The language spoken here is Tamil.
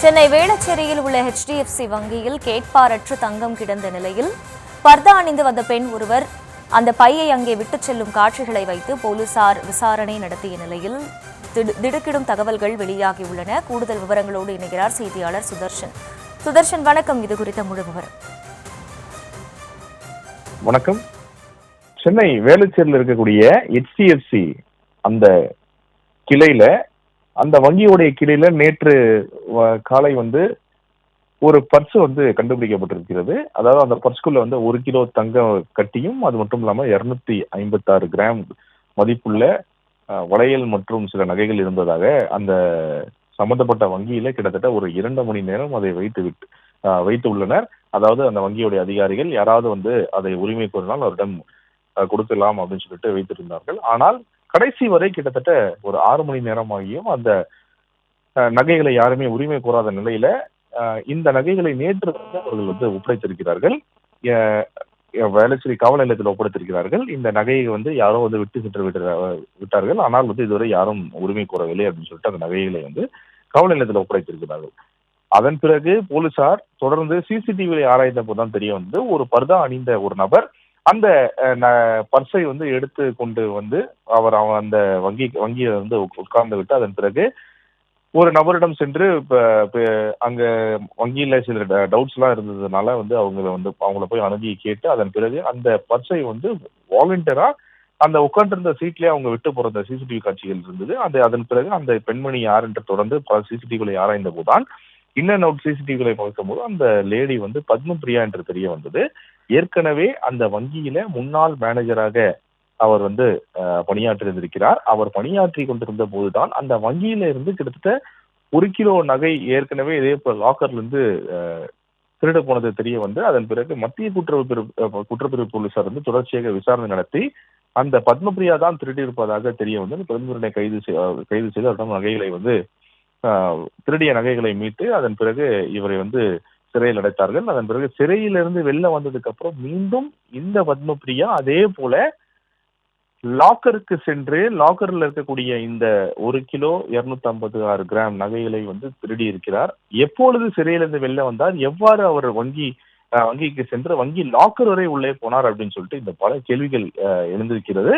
சென்னை வேளச்சேரியில் உள்ள HDFC வங்கியில் கேட்பாரற்று தங்கம் கிடந்த நிலையில் பர்தா அணிந்து வந்த பெண் ஒருவர் அந்த பையை அங்கே விட்டுச் செல்லும் காட்சிகளை வைத்து போலீசார் விசாரணை நடத்திய நிலையில் திடுக்கிடும் தகவல்கள் வெளியாகியுள்ளன. கூடுதல் விவரங்களோடு இணைகிறார் செய்தியாளர் சுதர்ஷன். சுதர்ஷன், வணக்கம். இது குறித்த முழு விவரம். வணக்கம். சென்னை வேளச்சேரியில் இருக்கக்கூடிய HDFC அந்த கிளையில, அந்த வங்கியுடைய கிளையில நேற்று காலை ஒரு பர்ஸ் கண்டுபிடிக்கப்பட்டிருக்கிறது. அதாவது அந்த பர்ஸ்குள்ள 1 கிலோ தங்கம் கட்டியும், அது மட்டும் இல்லாம 256 கிராம் மதிப்புள்ள வளையல் மற்றும் சில நகைகள் இருந்ததாக அந்த சம்பந்தப்பட்ட வங்கியில கிட்டத்தட்ட ஒரு 2 மணி நேரம் அதை வைத்து உள்ளனர். அதாவது அந்த வங்கியுடைய அதிகாரிகள் யாராவது அதை உரிமை கோரினால் அவரிடம் கொடுக்கலாம் அப்படின்னு சொல்லிட்டு வைத்திருந்தார்கள். ஆனால் கடைசி வரை கிட்டத்தட்ட ஒரு 6 மணி நேரம் ஆகியும் அந்த நகைகளை யாருமே உரிமை கோராத நிலையில இந்த நகைகளை நேற்று அவர்கள் ஒப்படைத்திருக்கிறார்கள். வேளச்சேரி காவல் நிலையத்தில் ஒப்படைத்திருக்கிறார்கள். இந்த நகையை யாரோ விட்டு சென்று விட்டார்கள். ஆனால் இதுவரை யாரும் உரிமை கோரவில்லை அப்படின்னு சொல்லிட்டு அந்த நகைகளை காவல் நிலையத்தில் ஒப்படைத்திருக்கிறார்கள். அதன் பிறகு போலீசார் தொடர்ந்து சிசிடிவியை ஆராய்ந்த போதுதான் தெரிய ஒரு பர்தா அணிந்த ஒரு நபர் அந்த பர்ஸை எடுத்து கொண்டு அவர் அந்த வங்கியை உட்கார்ந்து விட்டு அதன் பிறகு ஒரு நபரிடம் சென்று அங்க வங்கியில சில டவுட்ஸ் எல்லாம் இருந்ததுனால அவங்கள போய் அணுகி கேட்டு அதன் பிறகு அந்த பர்ஸை வாலண்டியரா அந்த உட்கார்ந்திருந்த சீட்லயே அவங்க விட்டு போற சிசிடிவி காட்சிகள் இருந்தது. அதன் பிறகு அந்த பெண்மணி யார் என்று தொடர்ந்து பல சிசிடிவிகளை ஆராய்ந்த போதுதான் இன்னும் அவுட் சிசிடிவிகளை பார்க்கும் போது அந்த லேடி பத்மபிரியா என்று தெரிய வந்தது. ஏற்கனவே அந்த வங்கியில முன்னாள் மேனேஜராக அவர் பணியாற்றி இருந்திருக்கிறார். அவர் பணியாற்றி கொண்டிருந்த போதுதான் அந்த வங்கியில இருந்து கிட்டத்தட்ட 1 கிலோ நகை ஏற்கனவே இதே போல லாக்கர்ல இருந்து திருட போனது தெரிய அதன் பிறகு மத்திய குற்றப்பிரிவு போலீசார் தொடர்ச்சியாக விசாரணை நடத்தி அந்த பத்மபிரியா தான் திருடி இருப்பதாக தெரிய பத்மபிரியை கைது செய்து அவரிடம் நகைகளை திருடிய நகைகளை மீட்டு அதன் பிறகு இவரை சிறையில் அடைத்தார்கள். அதன் பிறகு சிறையிலிருந்து வெளில வந்ததுக்கு அப்புறம் மீண்டும் இந்த பத்மபிரியா அதே போல லாக்கருக்கு சென்று லாக்கர்ல இருக்கக்கூடிய இந்த 1 கிலோ 256 கிராம் நகைகளை திருடி இருக்கிறார். எப்பொழுது சிறையிலிருந்து வெளில வந்தார், எவ்வாறு அவர் வங்கிக்கு சென்று வங்கி லாக்கர் வரை உள்ளே போனார் அப்படின்னு சொல்லிட்டு இந்த பல கேள்விகள் எழுந்திருக்கிறது.